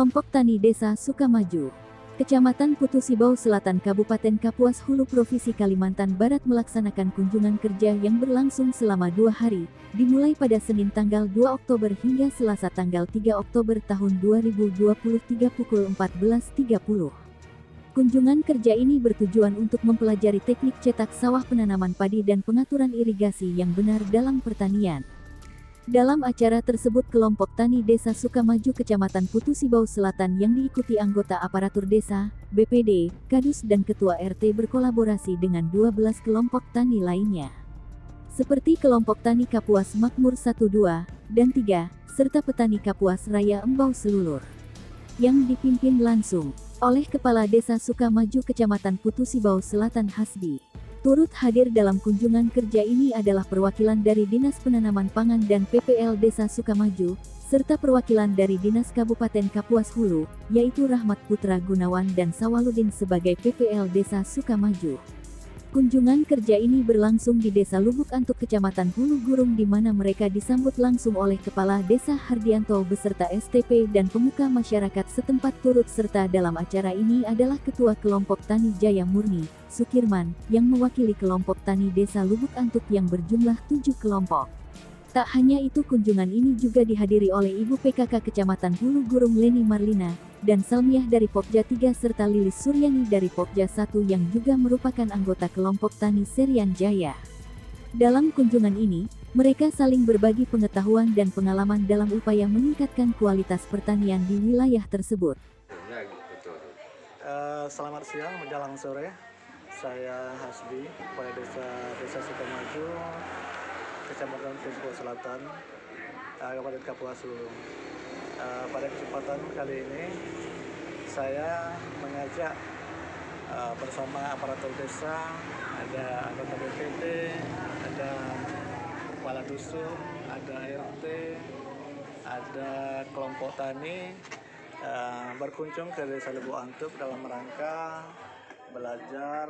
Kelompok Tani Desa Sukamaju, Kecamatan Putu Sibau Selatan Kabupaten Kapuas Hulu Provinsi Kalimantan Barat melaksanakan kunjungan kerja yang berlangsung selama 2 hari, dimulai pada Senin tanggal 2 Oktober hingga Selasa tanggal 3 Oktober tahun 2023 pukul 14.30. Kunjungan kerja ini bertujuan untuk mempelajari teknik cetak sawah, penanaman padi dan pengaturan irigasi yang benar dalam pertanian. Dalam acara tersebut kelompok Tani Desa Sukamaju Kecamatan Putu Sibau Selatan yang diikuti anggota aparatur desa, BPD, Kadus dan Ketua RT berkolaborasi dengan 12 kelompok tani lainnya. Seperti kelompok Tani Kapuas Makmur 1, 2, dan 3, serta Petani Kapuas Raya Embau Selulur. Yang dipimpin langsung oleh Kepala Desa Sukamaju Kecamatan Putu Sibau Selatan Hasbi. Turut hadir dalam kunjungan kerja ini adalah perwakilan dari Dinas Penanaman Pangan dan PPL Desa Sukamaju, serta perwakilan dari Dinas Kabupaten Kapuas Hulu, yaitu Rahmat Putra Gunawan dan Sawaludin sebagai PPL Desa Sukamaju. Kunjungan kerja ini berlangsung di Desa Lubuk Antuk Kecamatan Hulu Gurung di mana mereka disambut langsung oleh Kepala Desa Hardianto beserta STP dan pemuka masyarakat setempat. Turut serta dalam acara ini adalah Ketua Kelompok Tani Jaya Murni, Sukirman, yang mewakili kelompok Tani Desa Lubuk Antuk yang berjumlah 7 kelompok. Tak hanya itu, kunjungan ini juga dihadiri oleh Ibu PKK Kecamatan Hulu Gurung Leni Marlina, dan Salmiah dari Pokja 3 serta Lilis Suryani dari Pokja 1 yang juga merupakan anggota kelompok Tani Serian Jaya. Dalam kunjungan ini, mereka saling berbagi pengetahuan dan pengalaman dalam upaya meningkatkan kualitas pertanian di wilayah tersebut. Selamat siang menjelang sore, saya Hasbi, Kepala Desa Sukamaju, Kecamatan Putu Sibau Selatan, Kabupaten Kapuas Hulu. Pada kesempatan kali ini saya mengajak bersama aparatur desa, ada anggota BPD, ada kepala dusun, ada RT, ada kelompok tani berkunjung ke Desa Lubuk Antuk dalam rangka belajar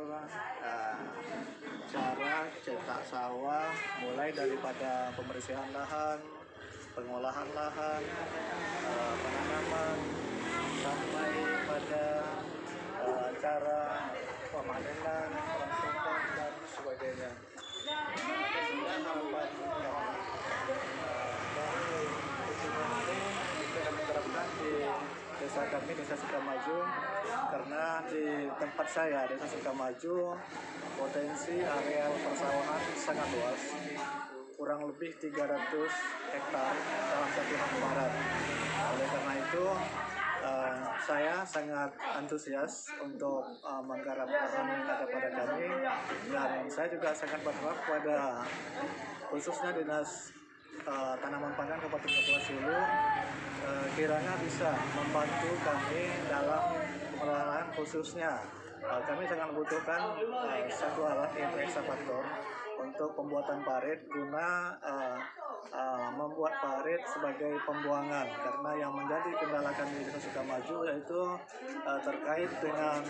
cara cetak sawah, mulai daripada pembersihan lahan, pengolahan lahan, penanaman, sampai pada cara pemanenan, pengangkutan dan sebagainya. Sehingga harapan dari kunjungan ini bisa kami terapkan di desa kami, Desa Sukamaju, karena di tempat saya, Desa Sukamaju, potensi areal persawahan sangat luas, kurang lebih 300 hektar dalam satu hamparan. Oleh karena itu, saya sangat antusias untuk menggarap lahan yang ada pada kami, dan saya juga sangat berharap pada khususnya Dinas Tanaman Pangan Kabupaten Kapuas Hulu kiranya bisa membantu kami dalam pengelolaan, khususnya kami sangat membutuhkan satu alat, yaitu ekskavator untuk pembuatan parit guna membuat parit sebagai pembuangan, karena yang menjadi kendala kami di Desa Sukamaju yaitu terkait dengan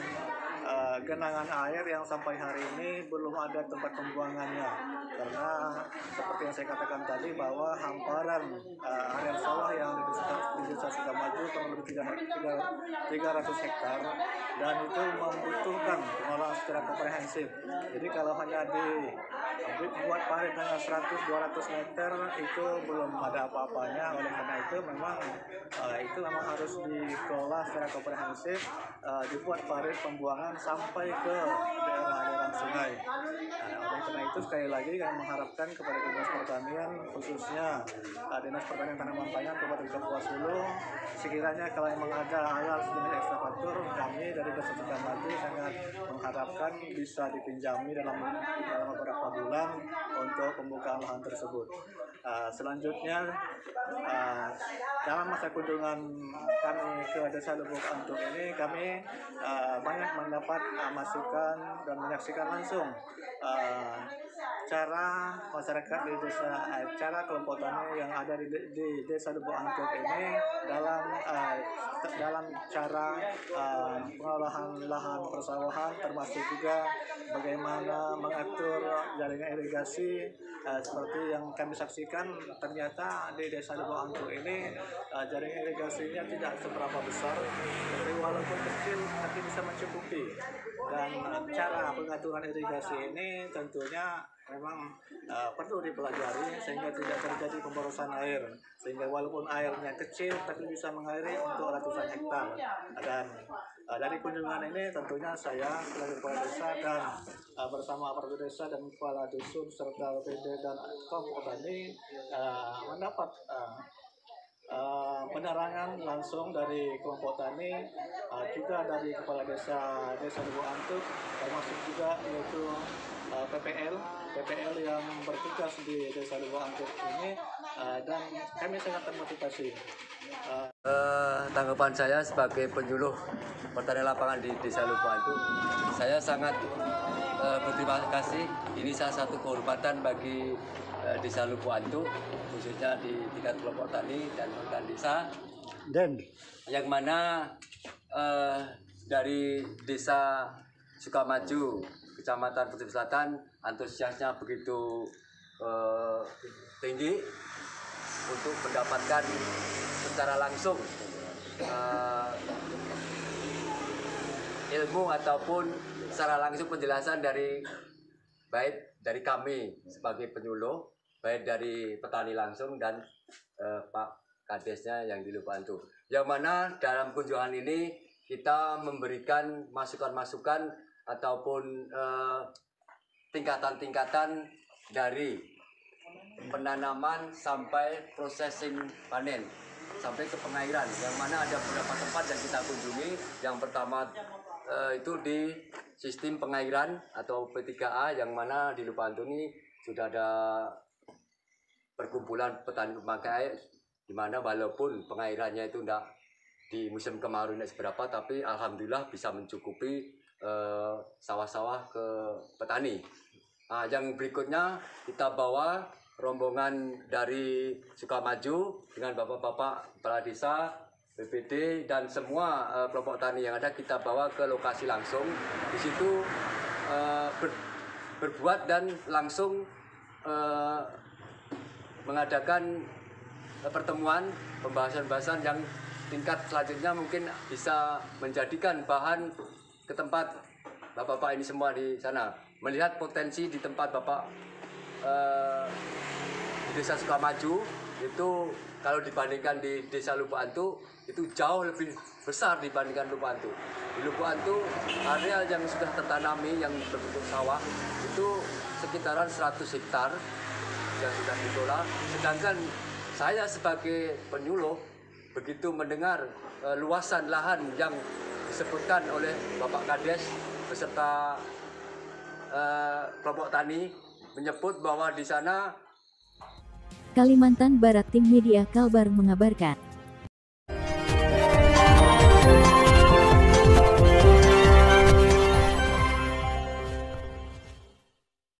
genangan air yang sampai hari ini belum ada tempat pembuangannya, karena seperti yang saya katakan tadi bahwa hamparan area sawah yang di Desa Sukamaju kurang lebih 300 hektar, dan itu membutuhkan pengelolaan secara komprehensif. Jadi kalau hanya dibuat parit hanya 100-200 meter itu belum ada apa-apanya. Oleh karena itu memang harus dikelola secara komprehensif, dibuat parit pembuangan sampai ke daerah-daerah sungai. Oleh karena itu sekali lagi kami mengharapkan kepada Dinas Pertanian, khususnya Dinas Pertanian Tanaman Pangan Kabupaten Kapuas Hulu, sekiranya kalau memang ada alat sejenis ekskavator, kami dari Desa Sukamaju sangat mengharapkan bisa dipinjami dalam beberapa bulan untuk pembukaan lahan tersebut. Selanjutnya, dalam masa kunjungan kami ke Desa Lubuk Antuk ini, kami banyak mendapat masukan dan menyaksikan langsung cara masyarakat di desa, cara kelompok tani yang ada di Desa Lubuk Antuk ini dalam cara pengolahan lahan persawahan, termasuk juga bagaimana mengatur jaringan irigasi seperti yang kami saksikan informasikan ternyata di Desa Lubuk Antuk ini jaringan irigasinya tidak seberapa besar, tapi walaupun kecil tapi bisa mencukupi. Dan cara pengaturan irigasi ini tentunya memang perlu dipelajari sehingga tidak terjadi pemborosan air, sehingga walaupun airnya kecil tapi bisa mengairi untuk ratusan hektar. Dan dari kunjungan ini tentunya saya sebagai kepala desa dan bersama aparat desa dan kepala dusun serta PD dan kelompok tani mendapat penerangan langsung dari kelompok tani, juga dari kepala desa Lubuk Antuk, termasuk juga yaitu PPL yang bertugas di Desa Lubuk Antuk ini, dan kami sangat termotivasi. Tanggapan saya sebagai penyuluh pertanian lapangan di Desa Lubuk Antuk, saya sangat berterima kasih. Ini salah satu kehormatan bagi Desa Lubuk Antuk, khususnya di tingkat kelompok tani dan pertanian desa. Yang mana dari Desa Sukamaju, Kecamatan Putus Selatan, antusiasnya begitu tinggi untuk mendapatkan secara langsung ilmu ataupun secara langsung penjelasan dari baik dari kami sebagai penyuluh, baik dari petani langsung dan Pak Kadesnya yang di Lubuk Antuk. Yang mana dalam kunjungan ini kita memberikan masukan-masukan ataupun tingkatan-tingkatan dari penanaman sampai processing panen sampai ke pengairan, yang mana ada beberapa tempat yang kita kunjungi. Yang pertama itu di sistem pengairan atau P3A, yang mana di Lubuk Antuk ini sudah ada perkumpulan petani pemakai air, di mana walaupun pengairannya itu tidak di musim kemarau tidak seberapa, tapi alhamdulillah bisa mencukupi sawah-sawah ke petani. Yang berikutnya kita bawa rombongan dari Sukamaju dengan bapak-bapak kepala desa, BPD dan semua kelompok tani yang ada, kita bawa ke lokasi langsung. Di situ berbuat dan langsung mengadakan pertemuan, pembahasan-pembahasan yang tingkat selanjutnya mungkin bisa menjadikan bahan ke tempat bapak-bapak ini semua di sana. Melihat potensi di tempat bapak di Desa Sukamaju itu, kalau dibandingkan di Desa Lubuk Antuk itu jauh lebih besar dibandingkan Lubuk Antuk. Di Lubuk Antuk areal yang sudah tertanami yang berbentuk sawah itu sekitaran 100 hektar yang sudah dikelola. Sedangkan saya sebagai penyuluh begitu mendengar luasan lahan yang disebutkan oleh Bapak Kades beserta kelompok tani, menyebut bahwa di sana Kalimantan Barat, Tim Media Kalbar mengabarkan.